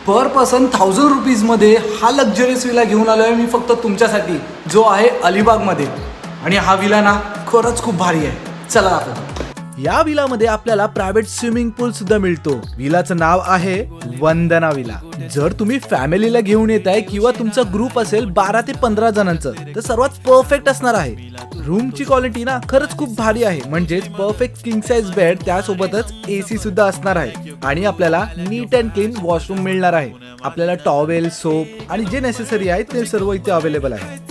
पर person 1000 रुपीजमध्ये हा luxurious villa घेऊन आलो आहे मी फक्त तुमच्यासाठी, जो आहे अलिबागमध्ये. आणि हा विला ना खरंच खूप भारी आहे. चला दाखवतो. या विलामध्ये आपल्याला प्रायव्हेट स्विमिंग पूल सुद्धा मिळतो. विलाचं नाव आहे वंदना विला. जर तुम्ही फॅमिलीला घेऊन येत आहे किंवा तुमचा ग्रुप असेल 12 ते 15 जणांचं, तर सर्वात परफेक्ट असणार आहे. रूमची क्वालिटी ना खरंच खूप भारी आहे. म्हणजेच परफेक्ट किंग साइज बेड, त्यासोबतच AC सुद्धा असणार आहे. आणि आपल्याला नीट अँड क्लीन वॉशरूम मिळणार आहे. आपल्याला टॉवेल, सोप आणि जे नेसेसरी आहे ते सर्व इथे अवेलेबल आहे.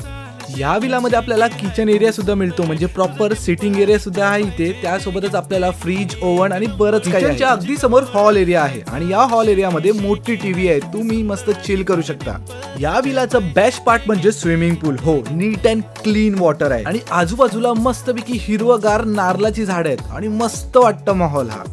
या विलामध्ये आपल्याला किचन एरिया सुद्धा मिळतो, म्हणजे प्रॉपर सिटिंग एरिया सुद्धा आहे इथे. त्यासोबतच आपल्याला फ्रीज, ओव्हन आणि बरंच काही. किचनच्या अगदी समोर हॉल एरिया आहे आणि या हॉल एरियामध्ये मोठी टीव्ही आहे. तुम्ही मस्त चिल करू शकता. या विलाचं बेस्ट पार्ट म्हणजे स्विमिंग पूल. हो, नीट अँड क्लीन वॉटर आहे आणि आजूबाजूला मस्तपैकी हिरवगार नारळाची झाड आहेत आणि मस्त वाटतं माहोल हा.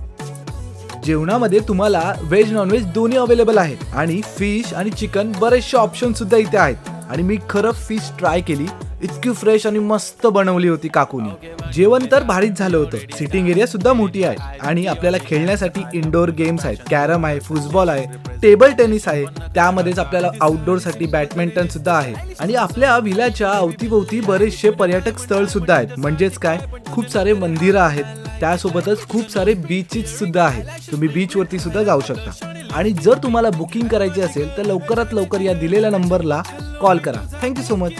जेवणामध्ये तुम्हाला व्हेज नॉनव्हेज दोन्ही अवेलेबल आहेत आणि फिश आणि चिकन बरेचसे ऑप्शन सुद्धा इथे आहेत. आणि मी खरं फिश ट्राय केली, इतकी फ्रेश आणि मस्त बनवली होती काकूनी. जेवण तर भारीच झालं होतं. सिटिंग एरिया सुद्धा मोठी आहे आणि आपल्याला खेळण्यासाठी इंडोर गेम्स आहेत. कॅरम आहे, फुटबॉल आहे, टेबल टेनिस आहे. त्यामध्येच आपल्याला आउटडोर साठी बॅडमिंटन सुद्धा आहे. आणि आपल्या विलाच्या अवतीभोवती बरेचसे पर्यटक स्थळ सुद्धा आहेत. म्हणजेच काय, खूप सारे मंदिरं आहेत. त्यासोबतच खूप सारे बीचेस सुद्धा आहेत. तुम्ही बीच वरती सुद्धा जाऊ शकता. आणि जर तुम्हाला बुकिंग करायची असेल तर लवकरात लवकर या दिलेल्या नंबरला कॉल करा. Thank you so much.